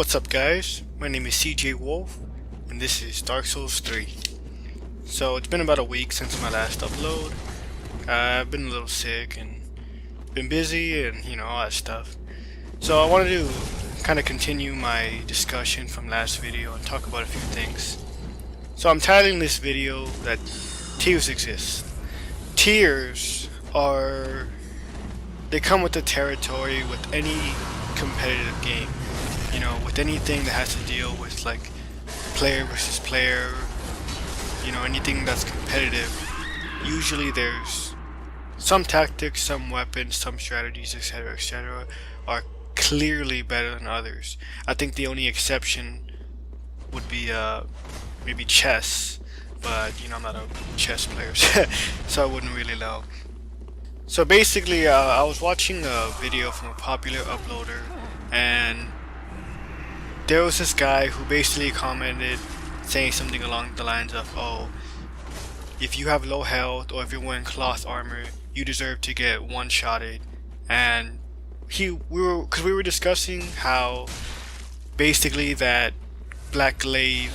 What's up guys, my name is CJ Wolf and this is Dark Souls 3. So it's been about a week since my last upload. I've been a little sick and been busy and all that stuff. So I wanted to kind of continue my discussion from last video and talk about a few things. So I'm titling this video that tiers exist. Tiers they come with the territory with any competitive game. With anything that has to deal with like player versus player, anything that's competitive, usually there's some tactics, some weapons, some strategies, etc., are clearly better than others. I think the only exception would be maybe chess, but I'm not a chess player, so I wouldn't really know. So basically, I was watching a video from a popular uploader, and there was this guy who basically commented saying something along the lines of, oh, if you have low health or if you're wearing cloth armor, you deserve to get one-shotted. And we were discussing how basically that Black Glaive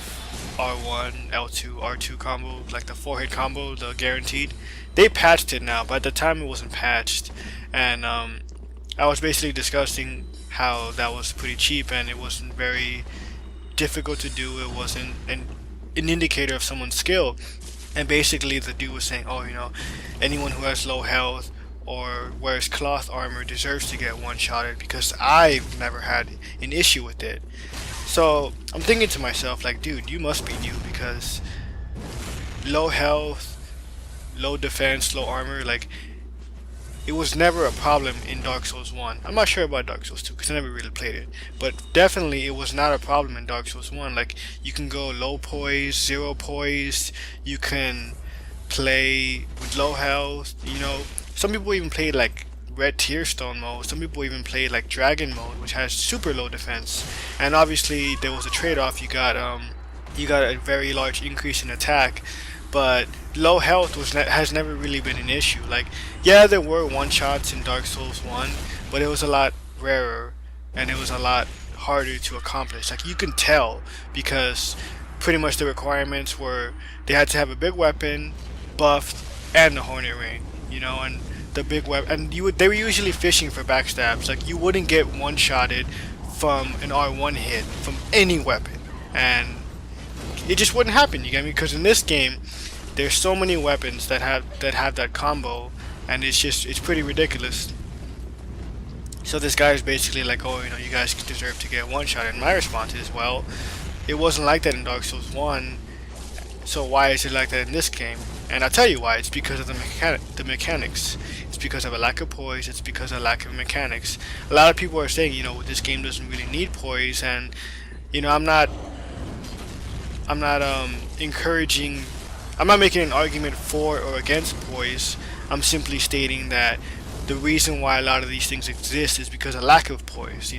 R1, L2, R2 combo, like the 4-hit combo, the guaranteed, they patched it now, but at the time it wasn't patched. And I was basically discussing how that was pretty cheap and it wasn't very difficult to do. It wasn't an indicator of someone's skill. And basically the dude was saying, oh, anyone who has low health or wears cloth armor deserves to get one-shotted, because I've never had an issue with it. So I'm thinking to myself, like, dude, you must be new, because low health, low defense, low armor, like, it was never a problem in Dark Souls 1. I'm not sure about Dark Souls 2 because I never really played it. But definitely it was not a problem in Dark Souls 1. Like, you can go low poise, zero poise, you can play with low health, Some people even played like Red Tearstone mode. Some people even played like Dragon mode, which has super low defense. And obviously there was a trade-off. You got a very large increase in attack. But low health has never really been an issue. Like, yeah, there were one-shots in Dark Souls 1, but it was a lot rarer and it was a lot harder to accomplish. Like, you can tell, because pretty much the requirements were they had to have a big weapon, buffed, and the Hornet Ring, and the big weapon. And they were usually fishing for backstabs. Like, you wouldn't get one-shotted from an R1 hit from any weapon, and it just wouldn't happen, you get me? Because in this game, there's so many weapons that have that combo, and it's pretty ridiculous. So this guy is basically like, oh, you guys deserve to get one shot. And my response is, well, it wasn't like that in Dark Souls 1, so why is it like that in this game? And I'll tell you why. It's because of the mechanics. It's because of a lack of poise. It's because of a lack of mechanics. A lot of people are saying, this game doesn't really need poise, and I'm not encouraging. I'm not making an argument for or against poise. I'm simply stating that the reason why a lot of these things exist is because of lack of poise,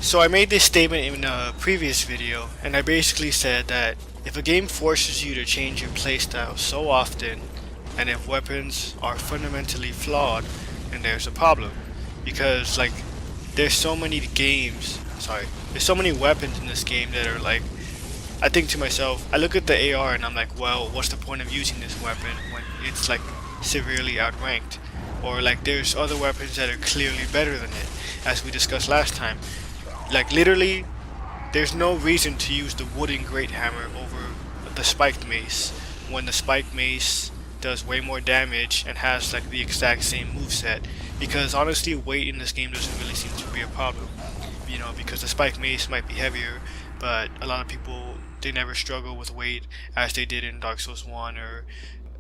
So I made this statement in a previous video, and I basically said that if a game forces you to change your playstyle so often, and if weapons are fundamentally flawed, then there's a problem. Because, like, there's so many weapons in this game that are like, I think to myself, I look at the AR and I'm like, well, what's the point of using this weapon when it's like severely outranked? Or like, there's other weapons that are clearly better than it, as we discussed last time. Like, literally, there's no reason to use the wooden great hammer over the spiked mace, when the spiked mace does way more damage and has like the exact same moveset. Because honestly, weight in this game doesn't really seem to be a problem, because the spiked mace might be heavier, but a lot of people, they never struggle with weight as they did in Dark Souls 1 or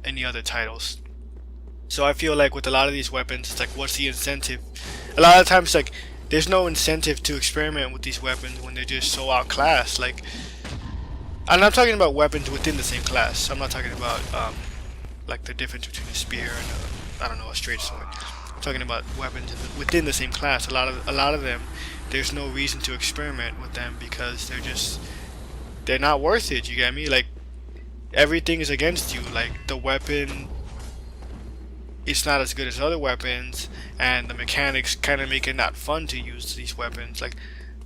any other titles. So I feel like with a lot of these weapons, it's like, what's the incentive? A lot of times, like, there's no incentive to experiment with these weapons when they're just so outclassed. Like, and I'm talking about weapons within the same class. I'm not talking about like the difference between a spear and a straight sword. I'm talking about weapons within the same class. A lot of them, there's no reason to experiment with them because they're not worth it, you get me? Like, everything is against you. Like, the weapon, it's not as good as other weapons, and the mechanics kind of make it not fun to use these weapons. Like,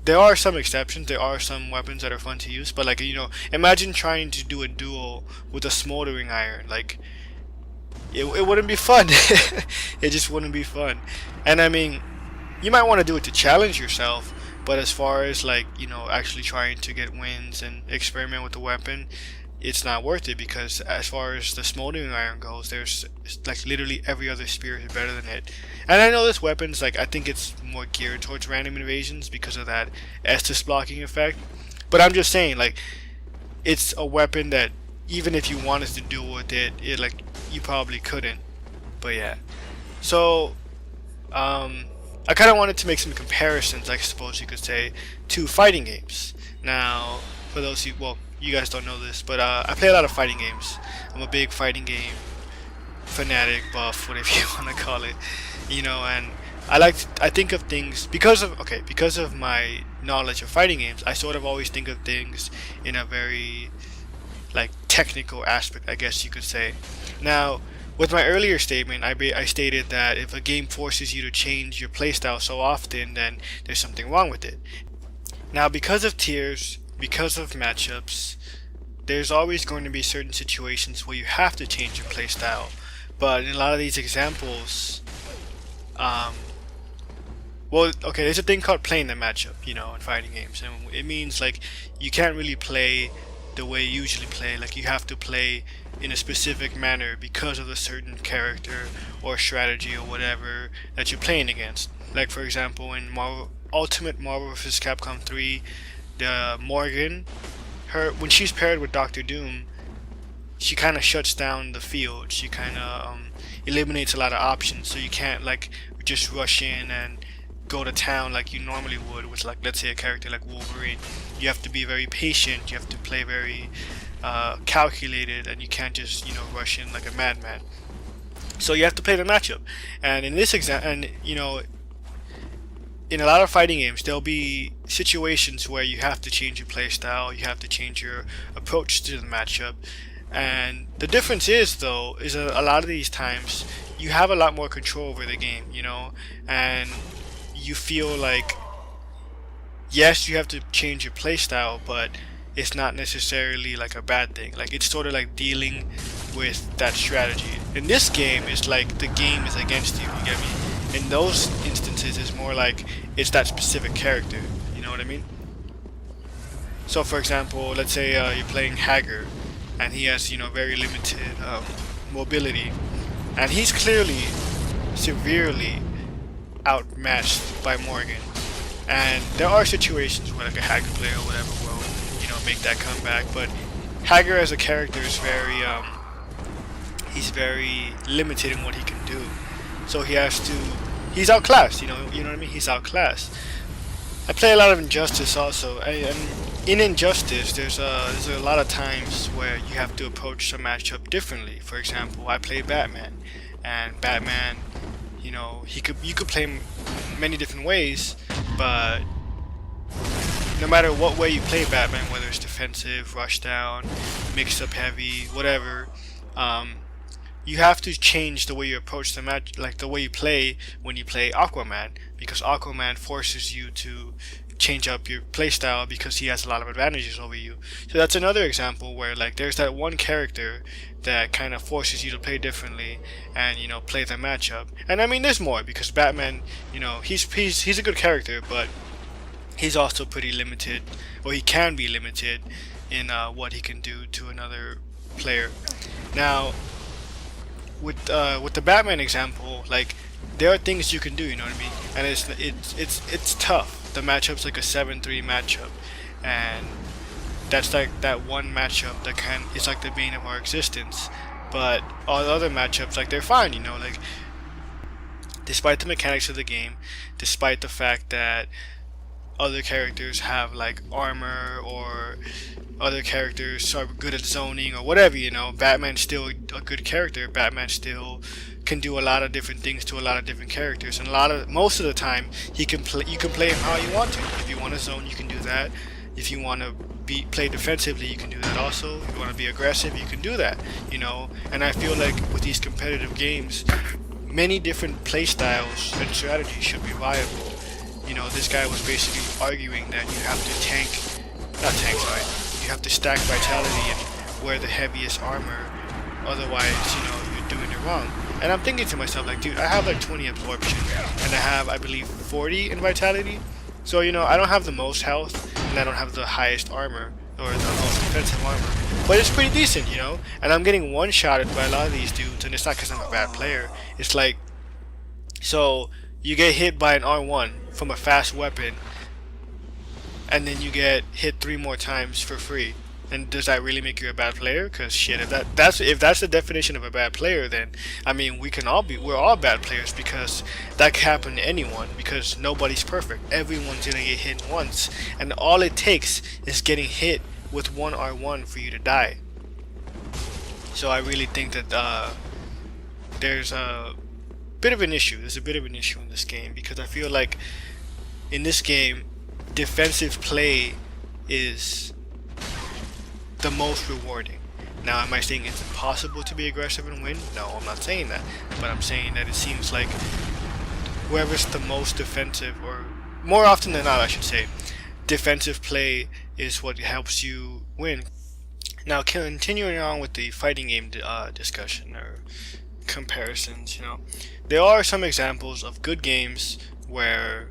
there are some exceptions. There are some weapons that are fun to use, but like, you know, imagine trying to do a duel with a smoldering iron. Like, it wouldn't be fun. It just wouldn't be fun. And I mean, you might want to do it to challenge yourself, but as far as like, you know, actually trying to get wins and experiment with the weapon, it's not worth it, because as far as the smoldering iron goes, there's like literally every other spear is better than it. And I know this weapon's like, I think it's more geared towards random invasions because of that Estus blocking effect, but I'm just saying, like, it's a weapon that even if you wanted to duel with it like, you probably couldn't. But yeah, so I kind of wanted to make some comparisons, I suppose you could say, to fighting games. Now, for those who, well, you guys don't know this, but I play a lot of fighting games. I'm a big fighting game fanatic, buff, whatever you want to call it, you know. And I think of things because of my knowledge of fighting games. I sort of always think of things in a very like technical aspect, I guess you could say. Now, with my earlier statement, I stated that if a game forces you to change your playstyle so often, then there's something wrong with it. Now, because of tiers, because of matchups, there's always going to be certain situations where you have to change your playstyle. But in a lot of these examples, well, okay, there's a thing called playing the matchup, you know, in fighting games, and it means like you can't really play the way you usually play. Like, you have to play in a specific manner because of a certain character or strategy or whatever that you're playing against. Like, for example, in Ultimate Marvel vs. Capcom 3, the Morgan, when she's paired with Doctor Doom, she kind of shuts down the field. She kind of eliminates a lot of options, so you can't like just rush in and go to town like you normally would with, like, let's say a character like Wolverine. You have to be very patient, you have to play very calculated, and you can't just, you know, rush in like a madman. So you have to play the matchup. And in this and you know, in a lot of fighting games, there'll be situations where you have to change your playstyle, you have to change your approach to the matchup. And the difference is, though, is a lot of these times you have a lot more control over the game, you know, and you feel like, yes, you have to change your playstyle, but it's not necessarily like a bad thing. Like, it's sort of like dealing with that strategy. In this game, it's like the game is against you, you get me? In those instances, it's more like it's that specific character, you know what I mean? So, for example, let's say you're playing Hager, and he has, you know, very limited mobility, and he's clearly severely outmatched by Morgan. And there are situations where like a Hager player or whatever will, you know, make that comeback, but Hager as a character is very he's very limited in what he can do. So he's outclassed, you know what I mean? He's outclassed. I play a lot of Injustice also, and in Injustice there's a lot of times where you have to approach a matchup differently. For example, I play Batman, and Batman, you know, you could play him many different ways, but no matter what way you play Batman, whether it's defensive, rush down, mix up heavy, whatever, you have to change the way you approach the match, like the way you play when you play Aquaman, because Aquaman forces you to change up your playstyle because he has a lot of advantages over you. So that's another example where like there's that one character that kind of forces you to play differently and, you know, play the matchup. And I mean, there's more, because Batman, you know, he's a good character, but he's also pretty limited, or he can be limited in what he can do to another player. Now, with the Batman example, like, there are things you can do, you know what I mean? And it's tough. The matchup's like a 7-3 matchup, and that's like that one matchup it's like the bane of our existence. But all the other matchups, like, they're fine, you know, like, despite the mechanics of the game, despite the fact that other characters have like armor, or other characters are good at zoning or whatever, you know, Batman's still a good character. Batman still can do a lot of different things to a lot of different characters, and most of the time you can play him how you want to. If you want to zone, you can do that. If you want to play defensively, you can do that also. If you want to be aggressive, you can do that, you know. And I feel like with these competitive games, many different play styles and strategies should be viable. You know, this guy was basically arguing that you have to tank, not tank, sorry, you have to stack vitality and wear the heaviest armor, otherwise, you know, you're doing it wrong. And I'm thinking to myself, like, dude, I have like 20 absorption, and I have, I believe, 40 in vitality. So, you know, I don't have the most health, and I don't have the highest armor, or the most defensive armor. But it's pretty decent, you know? And I'm getting one-shotted by a lot of these dudes, and it's not because I'm a bad player. It's like, so, you get hit by an R1 from a fast weapon, and then you get hit 3 more times for free. And does that really make you a bad player? Because shit, if that's the definition of a bad player, then I mean we're all bad players, because that can happen to anyone, because nobody's perfect. Everyone's gonna get hit once, and all it takes is getting hit with one R1 for you to die. So I really think that there's a bit of an issue. There's a bit of an issue in this game, because I feel like in this game, defensive play is the most rewarding. Now, am I saying it's impossible to be aggressive and win? No, I'm not saying that. But I'm saying that it seems like whoever's the most defensive, or more often than not, I should say, defensive play is what helps you win. Now, continuing on with the fighting game discussion or comparisons, you know, there are some examples of good games where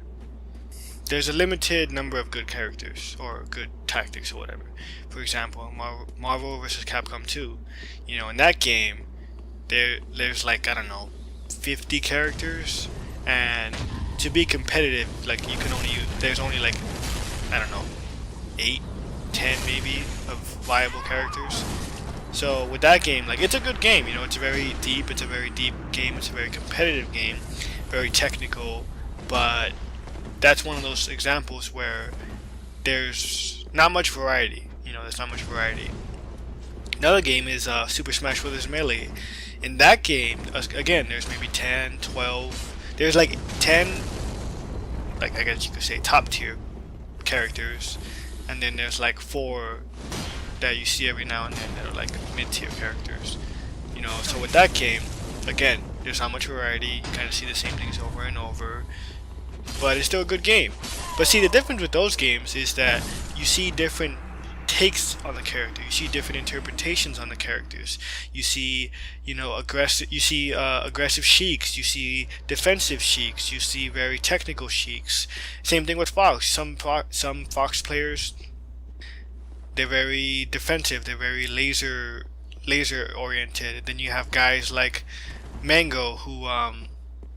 there's a limited number of good characters or good tactics or whatever. For example, Marvel vs. Capcom 2. You know, in that game, there's like, I don't know, 50 characters, and to be competitive, like there's only like, I don't know, 8, 10 maybe of viable characters. So with that game, like, it's a good game. You know, it's a very deep game. It's a very competitive game, very technical, but that's one of those examples where there's not much variety. You know, there's not much variety. Another game is Super Smash Bros. Melee. In that game, again, there's maybe 10, 12. There's like 10, like, I guess you could say, top tier characters, and then there's like 4 that you see every now and then that are like mid tier characters. You know, so with that game, again, there's not much variety. You kind of see the same things over and over, but it's still a good game. But see, the difference with those games is that you see different takes on the character. You see different interpretations on the characters. You see, you know, aggressive sheiks. You see defensive sheiks. You see very technical sheiks. Same thing with Fox. Some Fox players, they're very defensive. They're very laser oriented. Then you have guys like Mango, who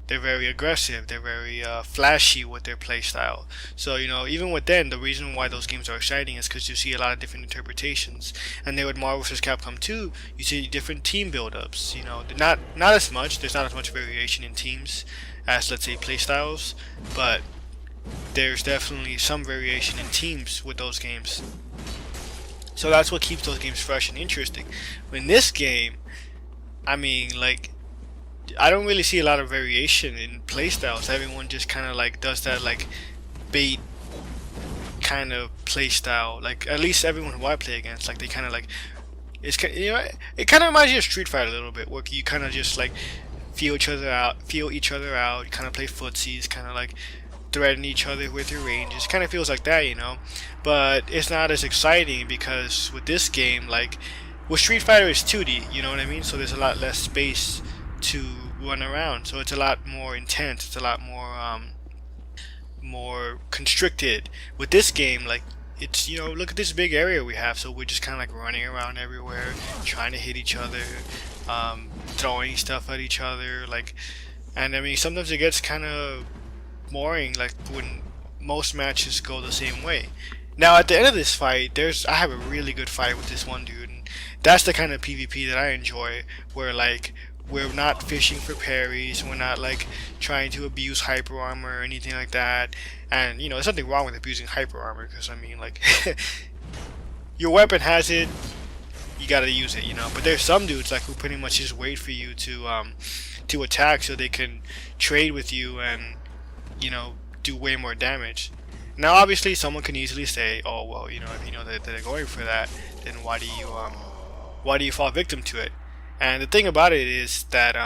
they're very aggressive, they're very flashy with their playstyle. So, you know, even with them, the reason why those games are exciting is because you see a lot of different interpretations. And then with Marvel vs. Capcom 2, you see different team build-ups. You know, not as much, there's not as much variation in teams as, let's say, playstyles, but there's definitely some variation in teams with those games. So that's what keeps those games fresh and interesting. In this game, I mean, like, I don't really see a lot of variation in playstyles. Everyone just kind of like does that like bait kind of playstyle. Like, at least everyone who I play against, like, they kind of like, it's, you know, it kind of reminds you of Street Fighter a little bit, where you kind of just like feel each other out. You kind of play footsies, kind of like threaten each other with your ranges. Kind of feels like that, you know. But it's not as exciting, because with this game, like, with Street Fighter, it's 2D. You know what I mean? So there's a lot less space to run around, so it's a lot more intense. It's a lot more constricted. With this game, like, it's, you know, look at this big area we have, so we're just kind of like running around everywhere, trying to hit each other, throwing stuff at each other, like, and I mean, sometimes it gets kind of boring, like when most matches go the same way. Now at the end of this fight, I have a really good fight with this one dude, and that's the kind of PvP that I enjoy, where like we're not fishing for parries, we're not like trying to abuse hyper armor or anything like that. And you know, there's nothing wrong with abusing hyper armor, because I mean, like, your weapon has it, you gotta use it, you know. But there's some dudes like who pretty much just wait for you to attack so they can trade with you and, you know, do way more damage. Now obviously someone can easily say, oh well, you know, if you know that they're going for that, then why do you fall victim to it? And the thing about it is that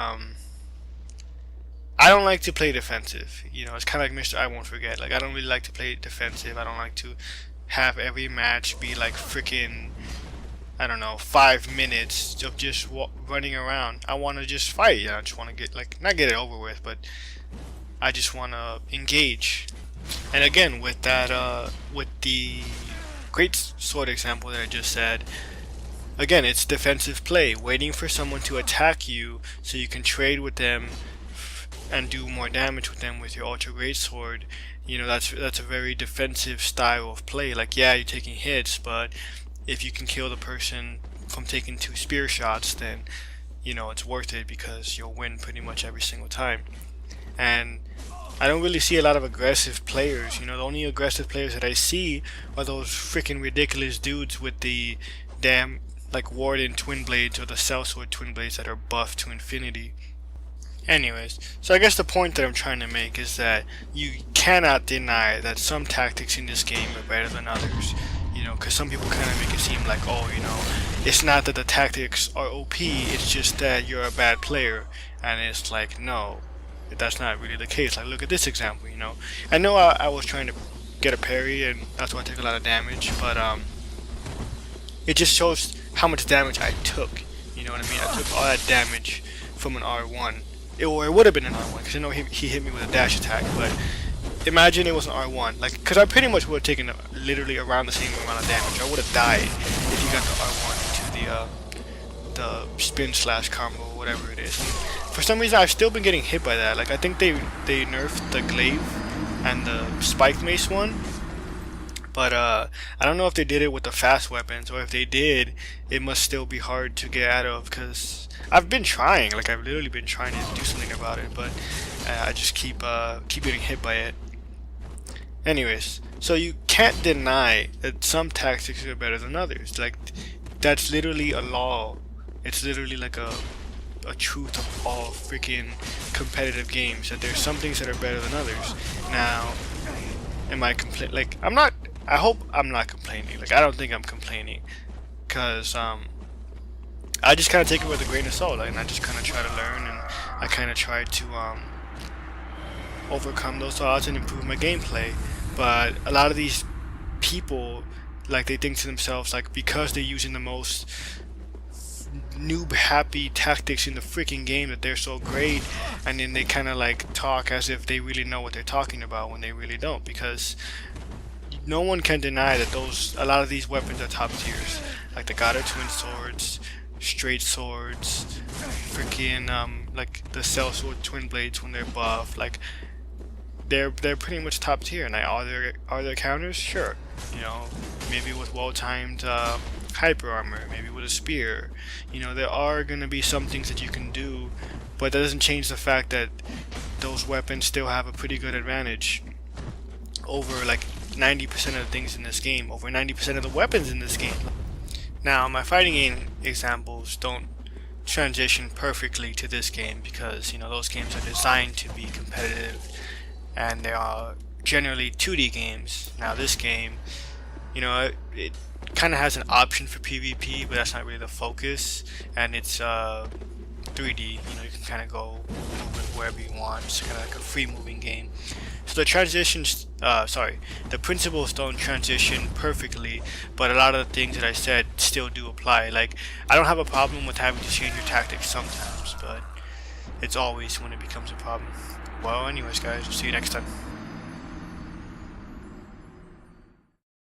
I don't like to play defensive. You know, it's kind of like Mr. I Won't Forget. Like, I don't really like to play defensive. I don't like to have every match be like freaking, I don't know, 5 minutes of just running around. I want to just fight. You know, I just want to get, like, not get it over with, but I just want to engage. And again, with that, with the great sword example that I just said, again, it's defensive play, waiting for someone to attack you so you can trade with them and do more damage with them with your ultra great sword. You know, that's a very defensive style of play. Like, yeah, you're taking hits, but if you can kill the person from taking 2 spear shots, then you know it's worth it because you'll win pretty much every single time. And I don't really see a lot of aggressive players. You know, the only aggressive players that I see are those freaking ridiculous dudes with the damn, like, Warden Twin Blades or the Sellsword Twin Blades that are buffed to infinity. Anyways, so I guess the point that I'm trying to make is that you cannot deny that some tactics in this game are better than others. You know, because some people kind of make it seem like, oh, you know, it's not that the tactics are OP, it's just that you're a bad player. And it's like, no, that's not really the case. Like, look at this example, you know. I know I was trying to get a parry, and that's why I took a lot of damage, but it just shows how much damage I took. You know what I mean? I took all that damage from an R1. It would have been an R1, because I know he hit me with a dash attack, but imagine it was an R1. Like, because I pretty much would have taken literally around the same amount of damage. I would have died if you got the R1 into the spin slash combo, whatever it is. And for some reason, I've still been getting hit by that. Like, I think they nerfed the glaive and the spiked mace one, but I don't know if they did it with the fast weapons, or if they did, it must still be hard to get out of, because I've been trying, like, I've literally been trying to do something about it, but I just keep getting hit by it. Anyways, so you can't deny that some tactics are better than others. Like, that's literally a law. It's literally like a truth of all freaking competitive games, that there's some things that are better than others. Now, am I like, I hope I'm not complaining. Like, I don't think I'm complaining, because I just kind of take it with a grain of salt, and I just kind of try to learn, and I kind of try to overcome those odds and improve my gameplay. But a lot of these people, like, they think to themselves, like, because they're using the most noob happy tactics in the freaking game, that they're so great, and then they kind of like talk as if they really know what they're talking about when they really don't, because no one can deny that a lot of these weapons are top tiers, like the Goddard Twin Swords, straight swords, freaking like the Sellsword Twin Blades when they're buffed. Like, they're pretty much top tier. And are there counters? Sure, you know, maybe with well-timed hyper armor, maybe with a spear. You know, there are gonna be some things that you can do, but that doesn't change the fact that those weapons still have a pretty good advantage over like 90% of the things in this game, over 90% of the weapons in this game. Now, my fighting game examples don't transition perfectly to this game, because, you know, those games are designed to be competitive, and they are generally 2D games. Now, this game, you know, it kind of has an option for PvP, but that's not really the focus, and it's 3D. You know, you can kind of go move it wherever you want. It's kind of like a free moving game. So the transitions, the principles don't transition perfectly, but a lot of the things that I said still do apply. Like, I don't have a problem with having to change your tactics sometimes, but it's always when it becomes a problem. Well, anyways, guys, see you next time.